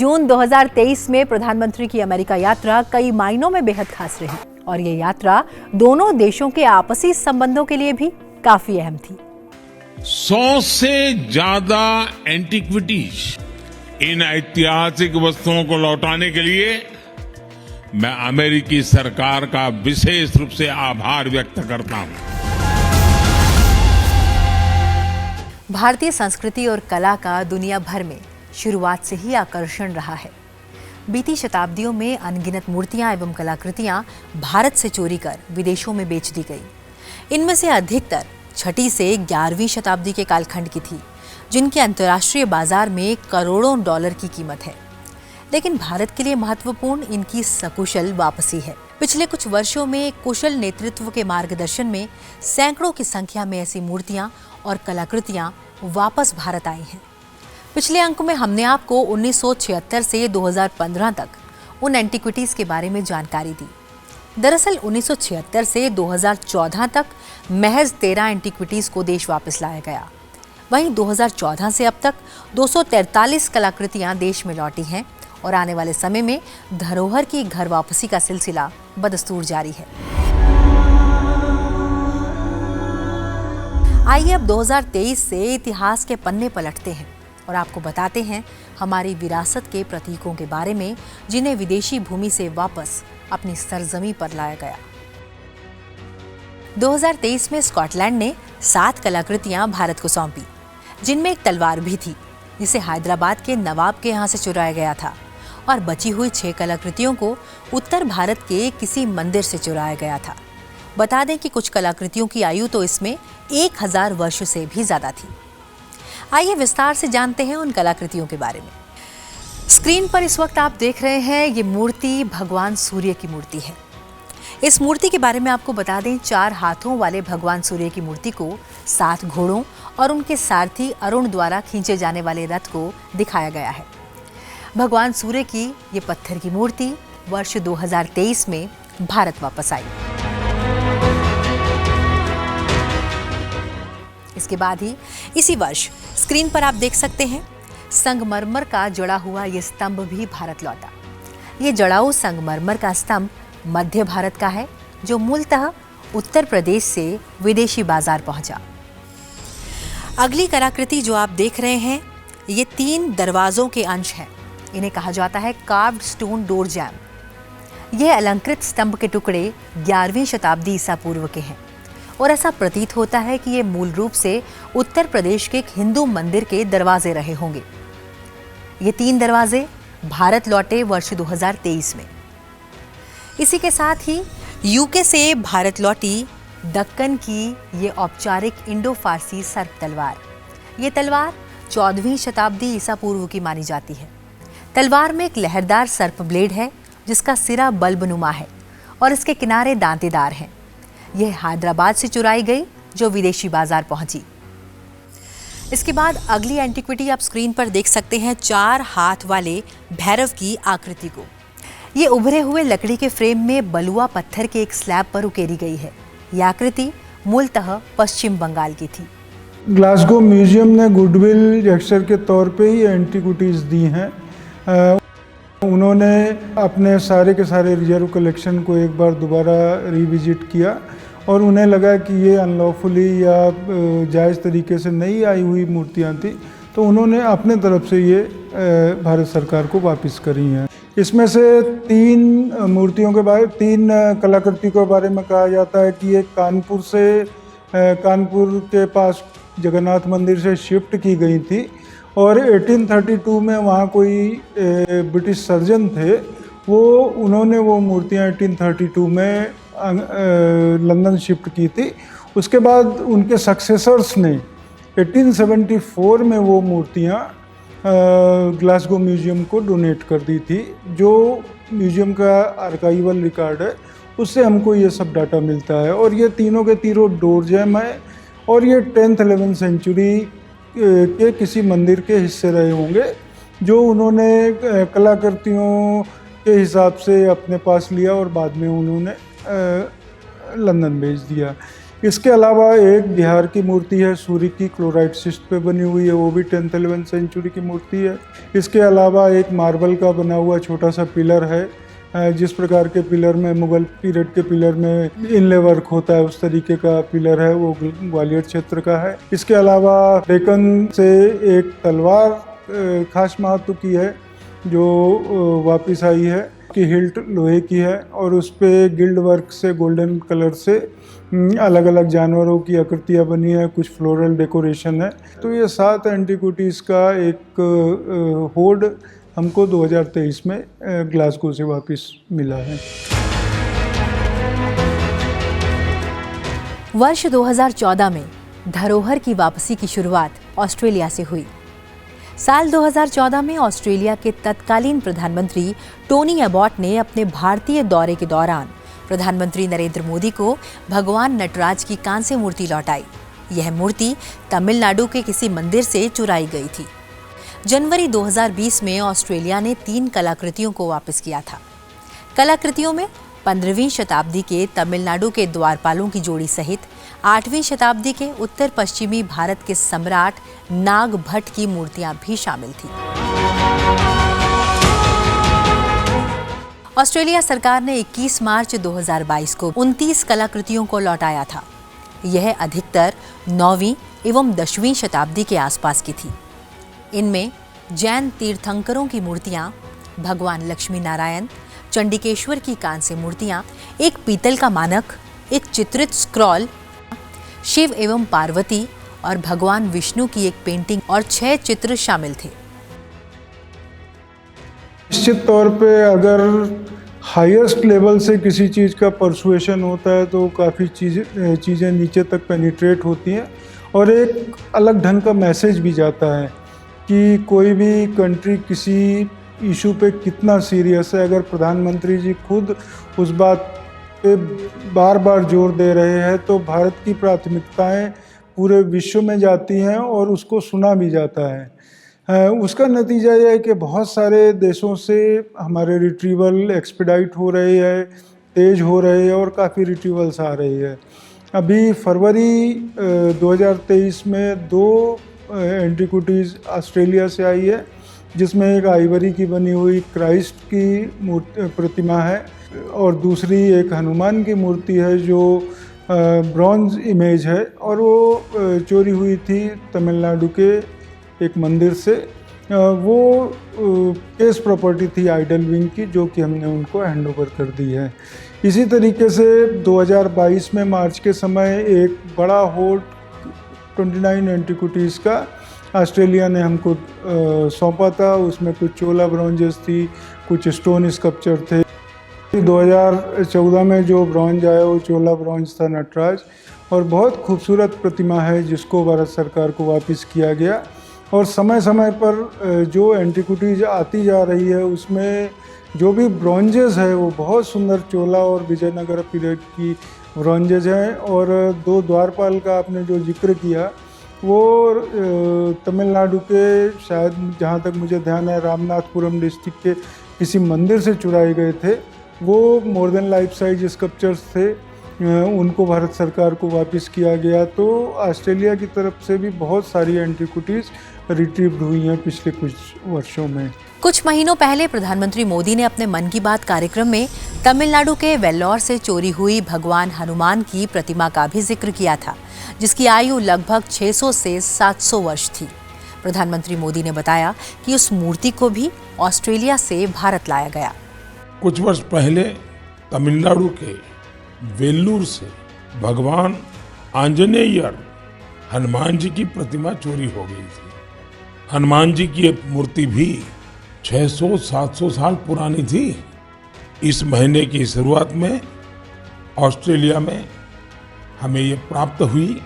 जून 2023 में प्रधानमंत्री की अमेरिका यात्रा कई मायनों में बेहद खास रही और ये यात्रा दोनों देशों के आपसी संबंधों के लिए भी काफी अहम थी। 100 से ज्यादा एंटीक्विटीज, इन ऐतिहासिक वस्तुओं को लौटाने के लिए मैं अमेरिकी सरकार का विशेष रूप से आभार व्यक्त करता हूं। भारतीय संस्कृति और कला का दुनिया भर में शुरुआत से ही आकर्षण रहा है। बीती शताब्दियों में अनगिनत मूर्तियां एवं कलाकृतियां भारत से चोरी कर विदेशों में बेच दी गई। इनमें से अधिकतर 6वीं से 11वीं शताब्दी के कालखंड की थी, जिनके अंतर्राष्ट्रीय बाजार में करोड़ों डॉलर की कीमत है। लेकिन भारत के लिए महत्वपूर्ण इनकी सकुशल वापसी है। पिछले कुछ वर्षों में कुशल नेतृत्व के मार्गदर्शन में सैकड़ों की संख्या में ऐसी मूर्तियां और कलाकृतियां वापस भारत आई हैं। पिछले अंक में हमने आपको 1976 से 2015 तक उन एंटीक्विटीज के बारे में जानकारी दी। दरअसल 1976 से 2014 तक महज 13 एंटीक्विटीज को देश वापस लाया गया। वहीं 2014 से अब तक 243 कलाकृतियां देश में लौटी हैं और आने वाले समय में धरोहर की घर वापसी का सिलसिला बदस्तूर जारी है। आइए अब 2023 से इतिहास के पन्ने पलटते हैं और आपको बताते हैं हमारी विरासत के प्रतीकों के बारे में, जिन्हें विदेशी भूमि से वापस अपनी सरजमी पर लाया गया। 2023 में स्कॉटलैंड ने 7 कलाकृतियां भारत को सौंपी, जिनमें एक तलवार भी थी, जिसे हैदराबाद के नवाब के यहाँ से चुराया गया था, और बची हुई 6 कलाकृतियों को उत्तर भारत के किसी मंदिर से चुराया गया था। बता दें कि कुछ कलाकृतियों की आयु तो इसमें 1000 वर्ष से भी ज्यादा थी। आइए विस्तार से जानते हैं उन कलाकृतियों के बारे में। स्क्रीन पर इस वक्त आप देख रहे हैं, ये मूर्ति भगवान सूर्य की मूर्ति है। इस मूर्ति के बारे में आपको बता दें, 4 हाथों वाले भगवान सूर्य की मूर्ति को 7 घोड़ों और उनके सारथी अरुण द्वारा खींचे जाने वाले रथ को दिखाया गया है। भगवान सूर्य की ये पत्थर की मूर्ति वर्ष 2023 में भारत वापस आई। इसके बाद ही इसी वर्ष स्क्रीन पर आप देख सकते हैं, संगमरमर का जड़ा हुआ ये स्तंभ भी भारत लौटा। ये जड़ाऊ संगमरमर का स्तंभ मध्य भारत का है, जो मूलतः उत्तर प्रदेश से विदेशी बाजार पहुंचा। अगली कलाकृति जो आप देख रहे हैं, ये 3 दरवाजों के अंश हैं। इन्हें कहा जाता है कार्व्ड स्टोन डोर जैम। यह अलंकृत स्तंभ के टुकड़े 11वीं शताब्दी ईसा पूर्व के हैं और ऐसा प्रतीत होता है कि ये मूल रूप से उत्तर प्रदेश के एक हिंदू मंदिर के दरवाजे रहे होंगे। ये 3 दरवाजे भारत लौटे वर्ष 2023 में। इसी के साथ ही यूके से भारत लौटी दक्कन की ये औपचारिक इंडो फारसी सर्प तलवार। ये तलवार 14वीं शताब्दी ईसा पूर्व की मानी जाती है। तलवार में एक लहरदार सर्प ब्लेड है, जिसका सिरा बल्बनुमा है और इसके किनारे दांतेदार हैं। यह हैदराबाद से चुराई गई, जो विदेशी बाजार पहुंची। इसके बाद अगली एंटीक्विटी आप स्क्रीन पर देख सकते हैं, 4 हाथ वाले भैरव की आकृति को। ये उभरे हुए लकड़ी के फ्रेम में बलुआ पत्थर के एक स्लैब पर उकेरी गई है। यह आकृति मूलतः पश्चिम बंगाल की थी। ग्लासगो म्यूजियम ने गुडविल जेस्चर के तौर पे ही एंटीक्विटीज दी हैं। उन्होंने अपने सारे के सारे रिजर्व कलेक्शन को एक बार दोबारा रिविजिट किया और उन्हें लगा कि ये अनलॉफुली या जायज़ तरीके से नहीं आई हुई मूर्तियां थी, तो उन्होंने अपने तरफ से ये भारत सरकार को वापस करी हैं। इसमें से 3 मूर्तियों के बारे 3 कलाकृतियों के बारे में कहा जाता है कि ये कानपुर के पास जगन्नाथ मंदिर से शिफ्ट की गई थी और 1832 में वहाँ कोई ब्रिटिश सर्जन थे, उन्होंने वो मूर्तियाँ 1832 में लंदन शिफ्ट की थी। उसके बाद उनके सक्सेसर्स ने 1874 में वो मूर्तियाँ ग्लासगो म्यूजियम को डोनेट कर दी थी। जो म्यूजियम का आर्काइवल रिकॉर्ड है, उससे हमको ये सब डाटा मिलता है। और ये तीनों के तीनों डोर जैम है और ये 10th-11th सेंचुरी के किसी मंदिर के हिस्से रहे होंगे, जो उन्होंने कलाकृतियों के हिसाब से अपने पास लिया और बाद में उन्होंने लंदन भेज दिया। इसके अलावा एक बिहार की मूर्ति है, सूर्य की क्लोराइट शिस्ट पे बनी हुई है, वो भी 10th-11th सेंचुरी की मूर्ति है। इसके अलावा एक मार्बल का बना हुआ छोटा सा पिलर है, जिस प्रकार के पिलर में मुगल पीरियड के पिलर में इनले वर्क होता है उस तरीके का पिलर है, वो ग्वालियर क्षेत्र का है। इसके अलावा डेक्कन से एक तलवार खास महत्व की है जो वापस आई है, की हिल्ट लोहे की है और उस पे गिल्ड वर्क से गोल्डन कलर से अलग अलग जानवरों की आकृतियाँ बनी है, कुछ फ्लोरल डेकोरेशन है। तो ये 7 एंटीक्विटीज़ का एक होर्ड हमको 2023 में ग्लासगो से वापस मिला है। वर्ष 2014 में धरोहर की वापसी की शुरुआत ऑस्ट्रेलिया से हुई। साल 2014 में ऑस्ट्रेलिया के तत्कालीन प्रधानमंत्री टोनी अबॉट ने अपने भारतीय दौरे के दौरान प्रधानमंत्री नरेंद्र मोदी को भगवान नटराज की कांस्य मूर्ति लौटाई। यह मूर्ति तमिलनाडु के किसी मंदिर से चुराई गई थी। जनवरी 2020 में ऑस्ट्रेलिया ने 3 कलाकृतियों को वापस किया था। कलाकृतियों में 15वीं शताब्दी के तमिलनाडु के द्वारपालों की जोड़ी सहित 8वीं शताब्दी के उत्तर पश्चिमी भारत के सम्राट नागभट्ट की मूर्तियां भी शामिल थी। ऑस्ट्रेलिया सरकार ने 21 मार्च 2022 को 29 कलाकृतियों को लौटाया था। यह अधिकतर 9वीं एवं 10वीं शताब्दी के आसपास की थी। इनमें जैन तीर्थंकरों की मूर्तियां, भगवान लक्ष्मी नारायण, चंडिकेश्वर की कांस्य मूर्तियां, एक पीतल का मानक, एक चित्रित स्क्रॉल, शिव एवं पार्वती और भगवान विष्णु की एक पेंटिंग और 6 चित्र शामिल थे। निश्चित तौर पे अगर हाईएस्ट लेवल से किसी चीज़ का परसुएशन होता है तो काफ़ी चीज़ें नीचे तक पेनिट्रेट होती हैं और एक अलग ढंग का मैसेज भी जाता है कि कोई भी कंट्री किसी इशू पे कितना सीरियस है। अगर प्रधानमंत्री जी खुद उस बात पे बार बार जोर दे रहे हैं तो भारत की प्राथमिकताएं पूरे विश्व में जाती हैं और उसको सुना भी जाता है। उसका नतीजा यह है कि बहुत सारे देशों से हमारे रिट्रीवल एक्सपेडाइट हो रहे हैं, तेज हो रहे हैं और काफ़ी रिट्रीवल्स आ रही है। अभी फरवरी 2023 में 2 एंटीक्विटीज़ ऑस्ट्रेलिया से आई है, जिसमें एक आइवरी की बनी हुई क्राइस्ट की प्रतिमा है और दूसरी एक हनुमान की मूर्ति है जो ब्रॉन्ज इमेज है और वो चोरी हुई थी तमिलनाडु के एक मंदिर से। वो केस प्रॉपर्टी थी आइडल विंग की, जो कि हमने उनको हैंड ओवर कर दी है। इसी तरीके से 2022 में मार्च के समय एक बड़ा होर्ड 29 एंटीक्विटीज़ का ऑस्ट्रेलिया ने हमको सौंपा था। उसमें कुछ चोला ब्रॉन्जेस थी, कुछ स्टोन स्कल्पचर थे। 2014 में जो ब्रॉन्ज आया वो चोला ब्रॉन्ज था नटराज और बहुत खूबसूरत प्रतिमा है जिसको भारत सरकार को वापस किया गया। और समय समय पर जो एंटीक्विटीज आती जा रही है उसमें जो भी ब्रॉन्जेस है वो बहुत सुंदर चोला और विजयनगर पीरियड की ब्रॉन्जेज हैं। और 2 द्वारपाल का आपने जो जिक्र किया वो तमिलनाडु के शायद जहाँ तक मुझे ध्यान है रामनाथपुरम डिस्ट्रिक्ट के किसी मंदिर से चुराए गए थे। वो more than life size sculptures थे, उनको भारत सरकार को वापस किया गया। तो ऑस्ट्रेलिया की तरफ से भी बहुत सारी एंटीक्विटीज़ रिट्रीव्ड हुई हैं पिछले कुछ वर्षों में। कुछ महीनों पहले प्रधानमंत्री मोदी ने अपने मन की बात कार्यक्रम में तमिलनाडु के वेल्लोर से चोरी हुई भगवान हनुमान की प्रतिमा का भी जिक्र किया था, जिसकी आयु लगभग 600 से 700 वर्ष थी। प्रधानमंत्री मोदी ने बताया कि उस मूर्ति को भी ऑस्ट्रेलिया से भारत लाया गया। कुछ वर्ष पहले तमिलनाडु के वेल्लूर से भगवान आंजनेयर हनुमान जी की प्रतिमा चोरी हो गई थी। हनुमान जी की एक मूर्ति भी 600-700 साल पुरानी थी। इस महीने की शुरुआत में ऑस्ट्रेलिया में हमें ये प्राप्त हुई।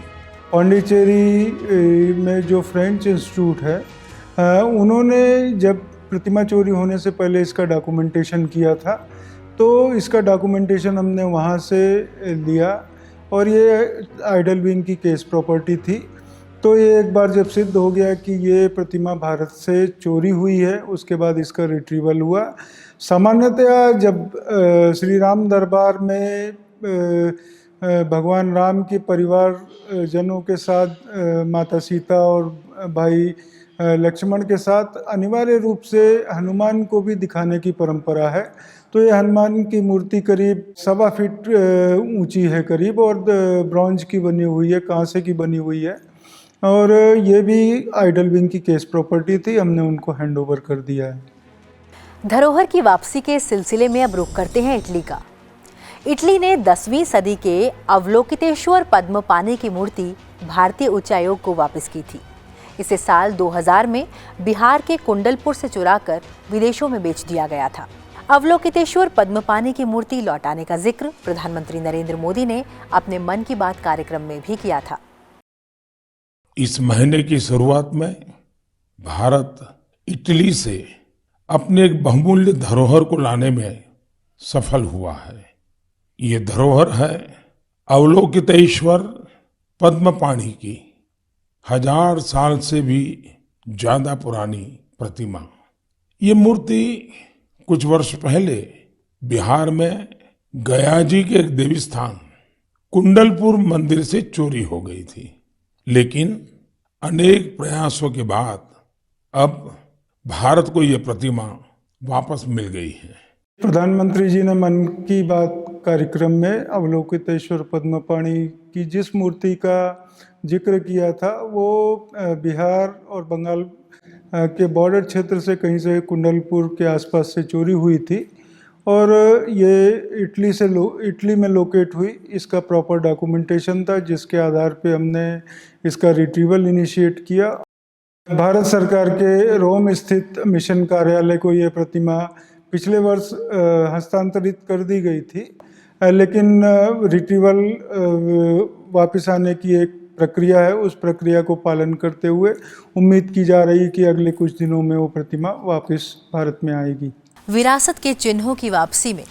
पांडिचेरी में जो फ्रेंच इंस्टीट्यूट है उन्होंने जब प्रतिमा चोरी होने से पहले इसका डॉक्यूमेंटेशन किया था, तो इसका डॉक्यूमेंटेशन हमने वहाँ से लिया और ये आइडल विंग की केस प्रॉपर्टी थी। तो ये एक बार जब सिद्ध हो गया कि ये प्रतिमा भारत से चोरी हुई है, उसके बाद इसका रिट्रीवल हुआ। सामान्यतया जब श्री राम दरबार में भगवान राम के परिवार जनों के साथ माता सीता और भाई लक्ष्मण के साथ अनिवार्य रूप से हनुमान को भी दिखाने की परंपरा है। तो ये हनुमान की मूर्ति करीब 1.25 फीट ऊंची है करीब, और ब्रॉन्ज की बनी हुई है, कांसे की बनी हुई है। और ये भी आइडल विंग की केस प्रॉपर्टी थी, हमने उनको हैंड ओवर कर दिया है। धरोहर की वापसी के सिलसिले में अब रुख करते हैं इटली का। इटली ने 10वीं सदी के अवलोकितेश्वर पद्मपाणि की मूर्ति भारतीय उच्चायोग को वापस की थी। इसे साल 2000 में बिहार के कुंडलपुर से चुराकर विदेशों में बेच दिया गया था। अवलोकितेश्वर पद्मपाणि की मूर्ति लौटाने का जिक्र प्रधानमंत्री नरेंद्र मोदी ने अपने मन की बात कार्यक्रम में भी किया था। इस महीने की शुरुआत में भारत इटली से अपने एक बहुमूल्य धरोहर को लाने में सफल हुआ है। ये धरोहर है अवलोकितेश्वर पद्मपाणि की 1000 साल से भी ज्यादा पुरानी प्रतिमा। ये मूर्ति कुछ वर्ष पहले बिहार में गया जी के एक देवी स्थान कुंडलपुर मंदिर से चोरी हो गई थी, लेकिन अनेक प्रयासों के बाद अब भारत को ये प्रतिमा वापस मिल गई है। प्रधानमंत्री जी ने मन की बात कार्यक्रम में अवलोकितेश्वर पद्मपाणि की जिस मूर्ति का जिक्र किया था वो बिहार और बंगाल के बॉर्डर क्षेत्र से कहीं से कुंडलपुर के आसपास से चोरी हुई थी, और ये इटली में लोकेट हुई। इसका प्रॉपर डॉक्यूमेंटेशन था, जिसके आधार पे हमने इसका रिट्रीवल इनिशिएट किया। भारत सरकार के रोम स्थित मिशन कार्यालय को ये प्रतिमा पिछले वर्ष हस्तांतरित कर दी गई थी, लेकिन रिट्रीवल वापस आने की एक प्रक्रिया है। उस प्रक्रिया को पालन करते हुए उम्मीद की जा रही है कि अगले कुछ दिनों में वो प्रतिमा वापस भारत में आएगी। विरासत के चिन्हों की वापसी में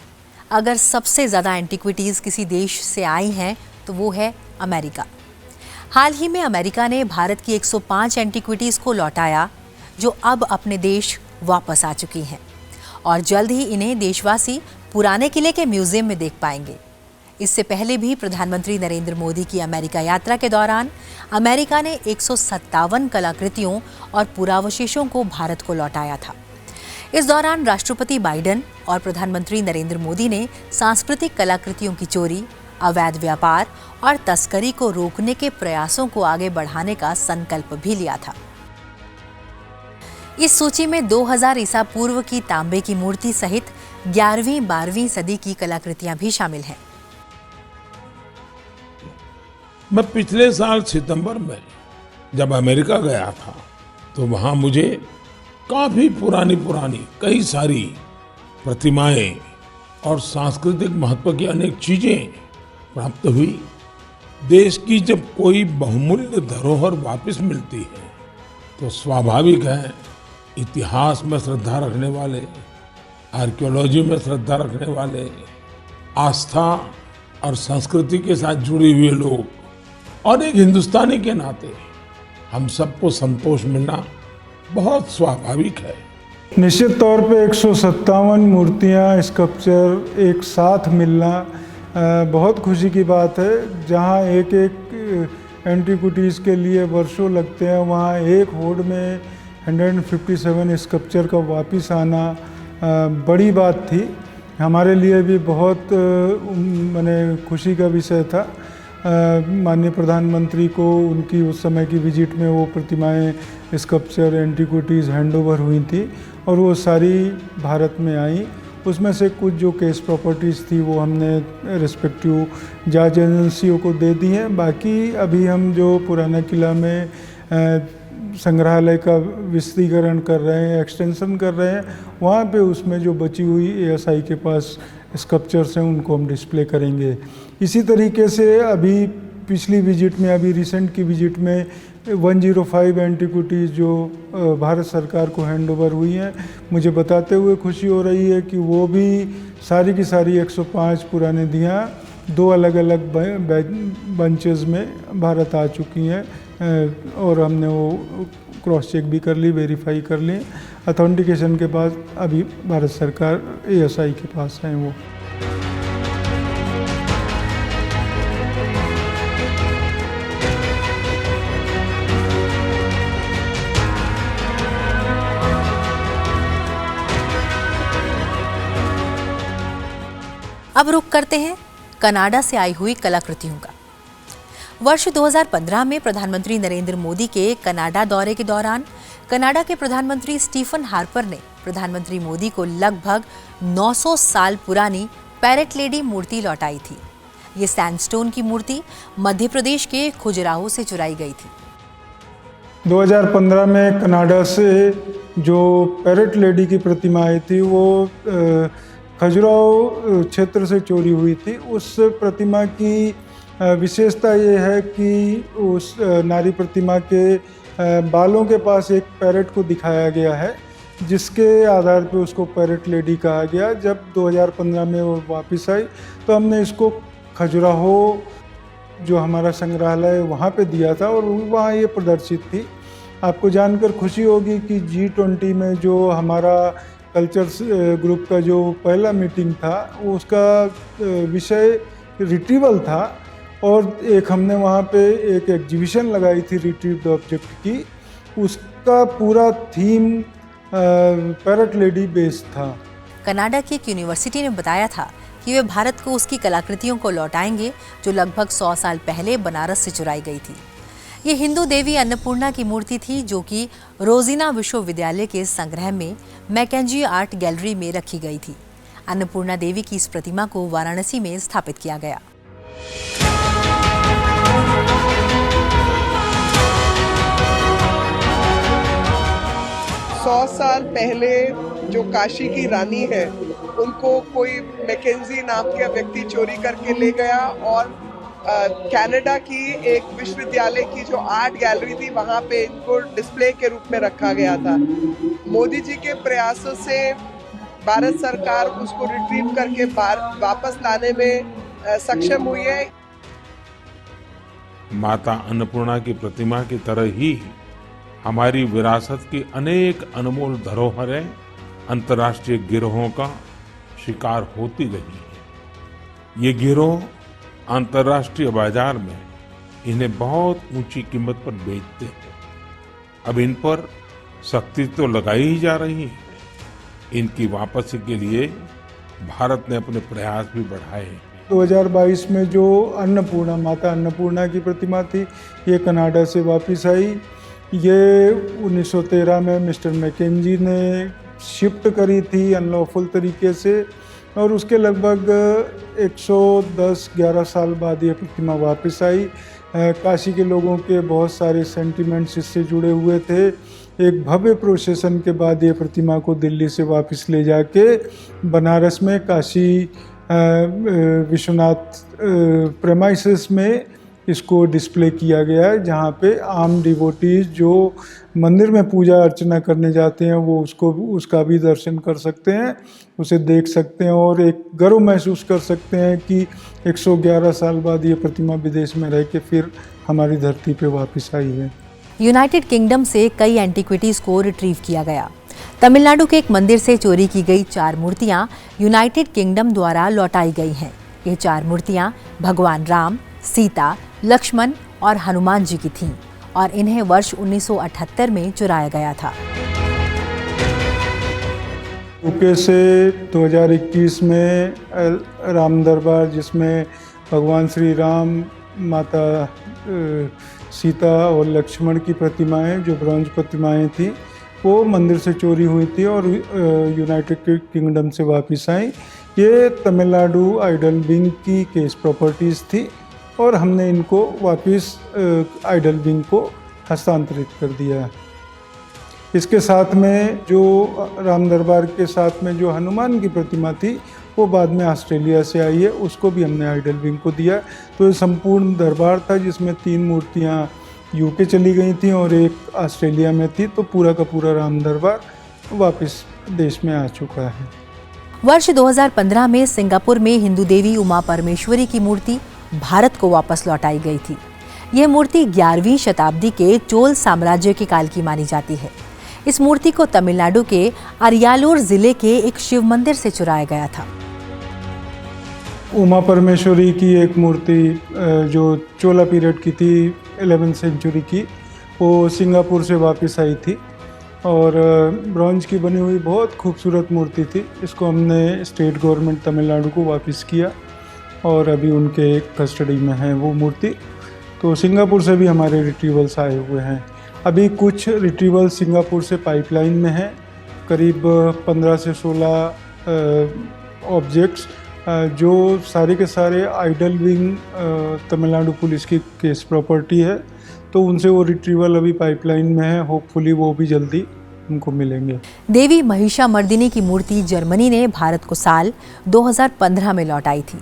अगर सबसे ज़्यादा एंटिक्विटीज़ किसी देश से आई हैं तो वो है अमेरिका। हाल ही में अमेरिका ने भारत की 105 एंटिक्विटीज़ को लौटाया, जो अब अपने देश वापस आ चुकी हैं, और जल्द ही इन्हें देशवासी पुराने किले के म्यूजियम में देख पाएंगे। इससे पहले भी प्रधानमंत्री नरेंद्र मोदी की अमेरिका यात्रा के दौरान अमेरिका ने 157 कलाकृतियों और पुरावशेषों को भारत को लौटाया था। इस दौरान राष्ट्रपति बाइडेन और प्रधानमंत्री नरेंद्र मोदी ने सांस्कृतिक कलाकृतियों की चोरी, अवैध व्यापार और तस्करी को रोकने के प्रयासों को आगे बढ़ाने का संकल्प भी लिया था। इस सूची में 2000 ईसा पूर्व की तांबे की मूर्ति सहित 11वीं-12वीं सदी की कलाकृतियां भी शामिल हैं। मैं पिछले साल सितंबर में जब अमेरिका गया था तो वहां मुझे काफी पुरानी कई सारी प्रतिमाएं और सांस्कृतिक महत्व की अनेक चीजें प्राप्त हुई। देश की जब कोई बहुमूल्य धरोहर वापस मिलती है तो स्वाभाविक है इतिहास में श्रद्धा रखने वाले, आर्कियोलॉजी में श्रद्धा रखने वाले, आस्था और संस्कृति के साथ जुड़े हुए लोग और एक हिंदुस्तानी के नाते हम सबको संतोष मिलना बहुत स्वाभाविक है। निश्चित तौर पे 157 मूर्तियाँ, स्कल्पचर एक साथ मिलना बहुत खुशी की बात है। जहाँ एक एंटीक्विटीज़ के लिए वर्षों लगते हैं, वहाँ एक होड़ में 157 स्कल्पचर का वापस आना बड़ी बात थी। हमारे लिए भी बहुत माने खुशी का विषय था। माननीय प्रधानमंत्री को उनकी उस समय की विजिट में वो प्रतिमाएं, स्कल्पचर, एंटीक्विटीज़ हैंडओवर हुई थी और वो सारी भारत में आई। उसमें से कुछ जो केस प्रॉपर्टीज़ थी वो हमने रिस्पेक्टिव जांच एजेंसियों को दे दी हैं। बाकी अभी हम जो पुराना किला में संग्रहालय का विस्तीकरण कर रहे हैं, एक्सटेंशन कर रहे हैं, वहाँ पे उसमें जो बची हुई एएसआई के पास स्कल्पचर्स हैं उनको हम डिस्प्ले करेंगे। इसी तरीके से अभी पिछली विजिट में, अभी रिसेंट की विजिट में 105 एंटीक्विटीज़ जो भारत सरकार को हैंडओवर हुई हैं, मुझे बताते हुए खुशी हो रही है कि वो भी सारी की सारी 105 पुराने दियाँ 2 अलग अलग बंचेस में भारत आ चुकी हैं और हमने वो क्रॉस चेक भी कर ली, वेरीफाई कर ली। अथेंटिकेशन के बाद अभी भारत सरकार एएसआई के पास हैं वो। अब रुख करते हैं कनाडा से आई हुई कलाकृतियों का। वर्ष 2015 में प्रधानमंत्री नरेंद्र मोदी के कनाडा दौरे के दौरान कनाडा के प्रधानमंत्री स्टीफन हार्पर ने प्रधानमंत्री मोदी को लगभग 900 साल पुरानी पैरेट लेडी मूर्ति लौटाई थी। ये सैंडस्टोन की मूर्ति मध्य प्रदेश के खजुराहो से चुराई गई थी। 2015 में कनाडा से जो पैरेट लेडी की प्रतिमा आई थी वो खजुराहो क्षेत्र से चोरी हुई थी। उस प्रतिमा की विशेषता ये है कि उस नारी प्रतिमा के बालों के पास एक पैरेट को दिखाया गया है, जिसके आधार पर उसको पैरेट लेडी कहा गया। जब 2015 में वो वापस आई तो हमने इसको खजुराहो जो हमारा संग्रहालय है वहाँ पे दिया था और वहाँ ये प्रदर्शित थी। आपको जानकर खुशी होगी कि G20 में जो हमारा कल्चर्स ग्रुप का जो पहला मीटिंग था उसका विषय रिट्रीवल था और एक हमने वहाँ पे एक एग्जीबिशन लगाई थी रिट्रीव्ड ऑब्जेक्ट की। उसका पूरा थीम पैरेट लेडी बेस्ड था। कनाडा की एक यूनिवर्सिटी ने बताया था कि वे भारत को उसकी कलाकृतियों को लौटाएंगे जो लगभग 100 साल पहले बनारस से चुराई गई थी। ये हिंदू देवी अन्नपूर्णा की मूर्ति थी जो कि रोजिना विश्वविद्यालय के संग्रह में मैकेंजी आर्ट गैलरी में रखी गई थी। अन्नपूर्णा देवी की इस प्रतिमा को वाराणसी में स्थापित किया गया। सौ साल पहले जो काशी की रानी है उनको कोई मैकेंजी नाम का व्यक्ति चोरी करके ले गया और कनाडा की एक विश्वविद्यालय की जो आर्ट गैलरी थी वहाँ पे इनको डिस्प्ले के रूप में रखा गया था। मोदी जी के प्रयासों से भारत सरकार उसको रिट्रीव करके वापस लाने में सक्षम हुई है। माता अन्नपूर्णा की प्रतिमा की तरह ही हमारी विरासत की अनेक अनमोल धरोहरें अंतर्राष्ट्रीय गिरोहों का शिकार होती रही है। ये गिरोह अंतर्राष्ट्रीय बाजार में इन्हें बहुत ऊंची कीमत पर बेचते हैं। अब इन पर सख्ती तो लगाई ही जा रही है। इनकी वापसी के लिए भारत ने अपने प्रयास भी बढ़ाए हैं। 2022 में जो अन्नपूर्णा माता अन्नपूर्णा की प्रतिमा थी ये कनाडा से वापस आई। ये 1913 में मिस्टर मैकेंजी ने शिफ्ट करी थी अनलॉफुल तरीके से और उसके लगभग 110-11 साल बाद ये प्रतिमा वापस आई। काशी के लोगों के बहुत सारे सेंटिमेंट्स इससे जुड़े हुए थे। एक भव्य प्रोसेसन के बाद ये प्रतिमा को दिल्ली से वापस ले जाके बनारस में काशी विश्वनाथ प्रेमाइसेस में इसको डिस्प्ले किया गया है, जहाँ पे आम डिवोटीज जो मंदिर में पूजा अर्चना करने जाते हैं वो उसका भी दर्शन कर सकते हैं, उसे देख सकते हैं और एक गर्व महसूस कर सकते हैं कि 111 साल बाद ये प्रतिमा विदेश में रह के फिर हमारी धरती पे वापस आई है। यूनाइटेड किंगडम से कई एंटीक्विटीज को रिट्रीव किया गया। तमिलनाडु के एक मंदिर से चोरी की गई 4 मूर्तियां यूनाइटेड किंगडम द्वारा लौटाई गई हैं। ये 4 मूर्तियां भगवान राम, सीता, लक्ष्मण और हनुमान जी की थीं और इन्हें वर्ष 1978 में चुराया गया था। यूके से 2021 में राम दरबार, जिसमें भगवान श्री राम, माता सीता और लक्ष्मण की प्रतिमाएं जो ब्रॉन्ज प्रतिमाएं थी वो मंदिर से चोरी हुई थी और यूनाइटेड किंगडम से वापस आई। ये तमिलनाडु आइडल विंग की केस प्रॉपर्टीज़ थी और हमने इनको वापस आइडल विंग को हस्तांतरित कर दिया। इसके साथ में जो राम दरबार के साथ में जो हनुमान की प्रतिमा थी वो बाद में ऑस्ट्रेलिया से आई है, उसको भी हमने आइडल विंग को दिया। तो ये संपूर्ण दरबार था जिसमें 3 मूर्तियाँ यूके चली गई थी और एक ऑस्ट्रेलिया में थी, तो पूरा का पूरा राम दरबार वापस देश में आ चुका है। वर्ष 2015 में सिंगापुर में हिंदू देवी उमा परमेश्वरी की मूर्ति भारत को वापस लौटाई गई थी। यह मूर्ति 11वीं शताब्दी के चोल साम्राज्य के काल की मानी जाती है। इस मूर्ति को तमिलनाडु के अरियालूर जिले के एक शिव मंदिर से चुराया गया था। उमा परमेश्वरी की एक मूर्ति जो चोला पीरियड की थी 11वीं सेंचुरी की, वो सिंगापुर से वापस आई थी और ब्रॉन्ज की बनी हुई बहुत खूबसूरत मूर्ति थी। इसको हमने स्टेट गवर्नमेंट तमिलनाडु को वापस किया और अभी उनके कस्टडी में है वो मूर्ति। तो सिंगापुर से भी हमारे रिट्रीवल्स आए हुए हैं। अभी कुछ रिट्रीवल सिंगापुर से पाइपलाइन में हैं, करीब 15 से 16 ऑब्जेक्ट्स जो सारे के सारे आइडल विंग तमिलनाडु पुलिस की केस प्रॉपर्टी है। तो उनसे वो रिट्रीवल अभी पाइपलाइन में है, होपफुली वो भी जल्दी उनको मिलेंगे। देवी महिषामर्दिनी की मूर्ति जर्मनी ने भारत को साल 2015 में लौटाई थी।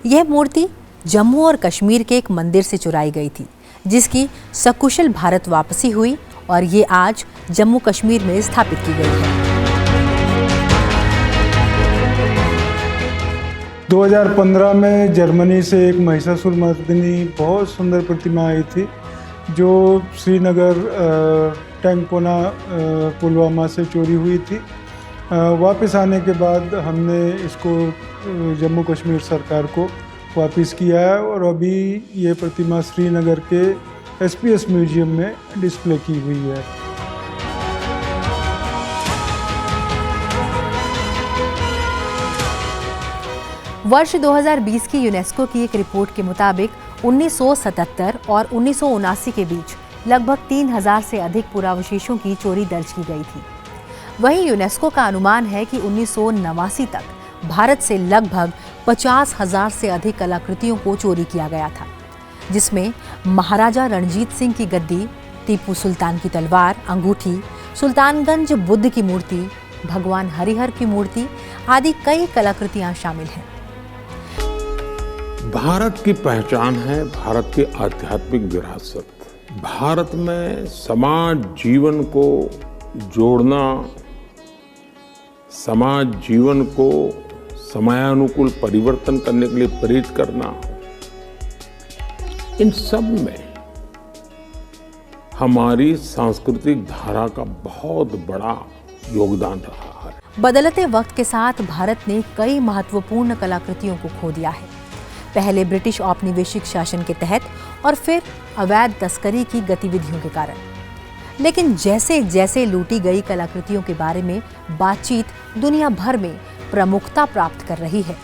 यह मूर्ति जम्मू और कश्मीर के एक मंदिर से चुराई गई थी, जिसकी सकुशल भारत वापसी हुई और ये आज जम्मू कश्मीर में स्थापित की गई है। 2015 में जर्मनी से एक महिषासुरमर्दिनी बहुत सुंदर प्रतिमा आई थी, जो श्रीनगर टैंकपोना पुलवामा से चोरी हुई थी। वापस आने के बाद हमने इसको जम्मू कश्मीर सरकार को वापस किया है और अभी ये प्रतिमा श्रीनगर के SPS म्यूजियम में डिस्प्ले की हुई है। वर्ष 2020 की यूनेस्को की एक रिपोर्ट के मुताबिक 1977 और 1979 के बीच लगभग 3000 से अधिक पुरावशेषों की चोरी दर्ज की गई थी। वहीं यूनेस्को का अनुमान है कि 1989 तक भारत से लगभग 50,000 से अधिक कलाकृतियों को चोरी किया गया था, जिसमें महाराजा रणजीत सिंह की गद्दी, टीपू सुल्तान की तलवार, अंगूठी, सुल्तानगंज बुद्ध की मूर्ति, भगवान हरिहर की मूर्ति आदि कई कलाकृतियां शामिल हैं। भारत की पहचान है भारत की आध्यात्मिक विरासत। भारत में समाज जीवन को जोड़ना, समाज जीवन को समयानुकूल परिवर्तन करने के लिए प्रेरित करना, इन सब में हमारी सांस्कृतिक धारा का बहुत बड़ा योगदान रहा है। बदलते वक्त के साथ भारत ने कई महत्वपूर्ण कलाकृतियों को खो दिया है। पहले ब्रिटिश औपनिवेशिक शासन के तहत और फिर अवैध तस्करी की गतिविधियों के कारण। लेकिन जैसे जैसे लूटी गई कलाकृतियों के बारे में बातचीत दुनिया भर में प्रमुखता प्राप्त कर रही है,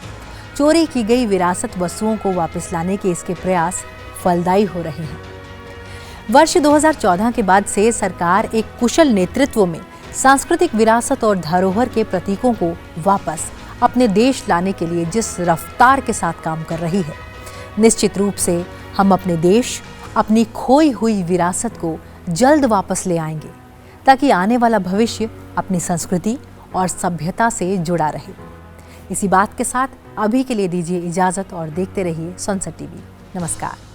चोरी की गई विरासत वस्तुओं को वापस लाने के इसके प्रयास फलदायी हो रहे हैं। वर्ष 2014 के बाद से सरकार एक कुशल नेतृत्व में सांस्कृतिक विरासत और धरोहर के प्रतीकों को वापस अपने देश लाने के लिए जिस रफ्तार के साथ काम कर रही है, निश्चित रूप से हम अपने देश अपनी खोई हुई विरासत को जल्द वापस ले आएंगे, ताकि आने वाला भविष्य अपनी संस्कृति और सभ्यता से जुड़ा रहे। इसी बात के साथ अभी के लिए दीजिए इजाजत और देखते रहिए सनसद टीवी। नमस्कार।